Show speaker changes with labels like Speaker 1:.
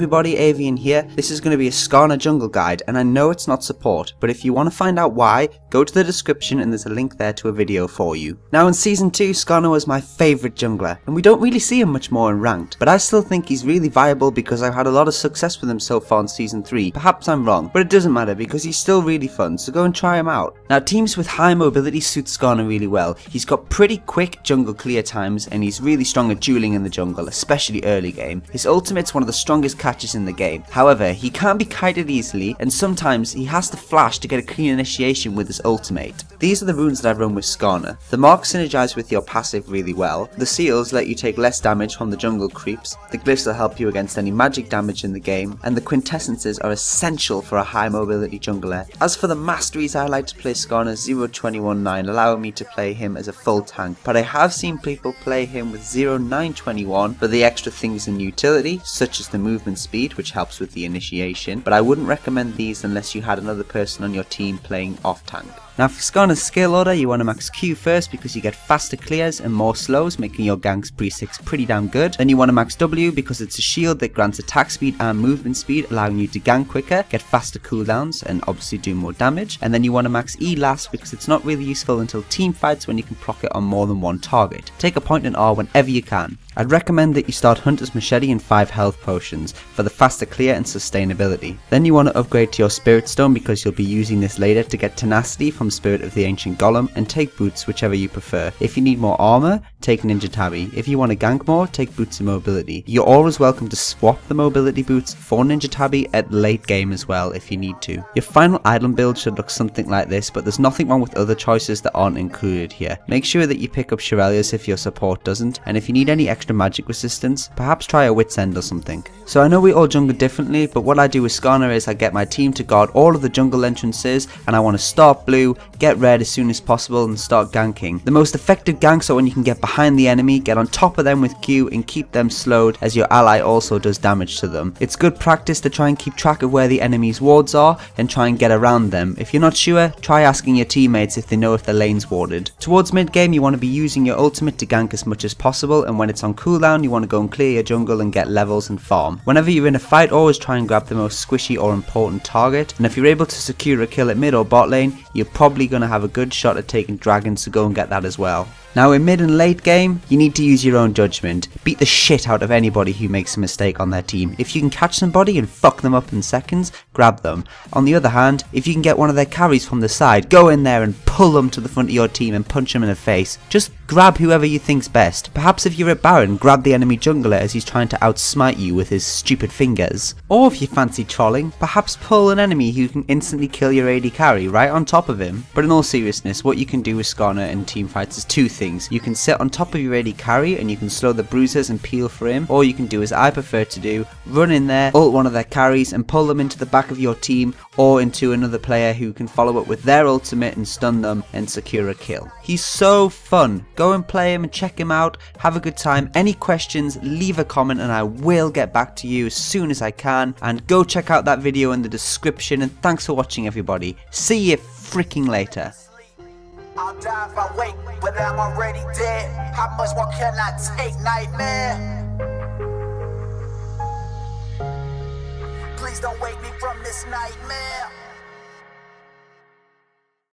Speaker 1: Everybody, Avian here. This is going to be a Skarner jungle guide, and I know it's not support, but if you want to find out why, go to the description and there's a link there to a video for you. Now in Season 2, Skarner was my favourite jungler, and we don't really see him much more in Ranked, but I still think he's really viable because I've had a lot of success with him so far in Season 3. Perhaps I'm wrong, but it doesn't matter because he's still really fun, so go and try him out. Now teams with high mobility suit Skarner really well. He's got pretty quick jungle clear times, and he's really strong at dueling in the jungle, especially early game. His ultimate's one of the strongest catches in the game. However, he can't be kited easily, and sometimes he has to flash to get a clean initiation with his ultimate. These are the runes that I run with Skarner. The marks synergize with your passive really well, the seals let you take less damage from the jungle creeps, the glyphs will help you against any magic damage in the game, and the quintessences are essential for a high mobility jungler. As for the masteries, I like to play Skarner 0-21-9, allowing me to play him as a full tank, but I have seen people play him with 0-9-21 for the extra things in utility, such as the movement speed, which helps with the initiation, but I wouldn't recommend these unless you had another person on your team playing off tank. Now for Skarner's skill order, you want to max Q first because you get faster clears and more slows, making your ganks pre-6 pretty damn good. Then you want to max W because it's a shield that grants attack speed and movement speed, allowing you to gank quicker, get faster cooldowns and obviously do more damage. And then you want to max E last because it's not really useful until team fights when you can proc it on more than one target. Take a point in R whenever you can. I'd recommend that you start Hunter's Machete and 5 health potions for the faster clear and sustainability. Then you want to upgrade to your Spirit Stone because you'll be using this later to get tenacity from Spirit of the Ancient Golem, and take boots whichever you prefer. If you need more armor, take Ninja Tabby. If you want to gank more, take boots and mobility. You're always welcome to swap the mobility boots for Ninja Tabby at late game as well if you need to. Your final item build should look something like this, but there's nothing wrong with other choices that aren't included here. Make sure that you pick up Shirelius if your support doesn't, and if you need any extra magic resistance, perhaps try a Wit's End or something. So I know we all jungle differently, but what I do with Skarner is I get my team to guard all of the jungle entrances, and I want to start blue, get red as soon as possible and start ganking. The most effective ganks are when you can get behind the enemy, get on top of them with Q and keep them slowed as your ally also does damage to them. It's good practice to try and keep track of where the enemy's wards are and try and get around them. If you're not sure, try asking your teammates if they know if the lane's warded. Towards mid game you want to be using your ultimate to gank as much as possible, and when it's on cooldown you want to go and clear your jungle and get levels and farm. Whenever you're in a fight, always try and grab the most squishy or important target, and if you're able to secure a kill at mid or bot lane, you're probably going to have a good shot at taking dragons, so go and get that as well. Now in mid and late game, you need to use your own judgment. Beat the shit out of anybody who makes a mistake on their team. If you can catch somebody and fuck them up in seconds, grab them. On the other hand, if you can get one of their carries from the side, go in there and pull them to the front of your team and punch them in the face. Just grab whoever you think's best. Perhaps if you're a Baron, grab the enemy jungler as he's trying to outsmite you with his stupid fingers. Or if you fancy trolling, perhaps pull an enemy who can instantly kill your AD carry right on top of him. But in all seriousness, what you can do with Skarner in team fights is two things. You can sit on top of your AD carry and you can slow the bruisers and peel for him, or you can do as I prefer to do, run in there, ult one of their carries and pull them into the back of your team or into another player who can follow up with their ultimate and stun them and secure a kill. He's so fun. Go and play him and check him out. Have a good time. Any questions, leave a comment and I will get back to you as soon as I can. And go check out that video in the description, and thanks for watching everybody. See you freaking later.
Speaker 2: I'll die if I wait, but I'm already dead. How much more can I take, nightmare? Please don't wake me from this nightmare.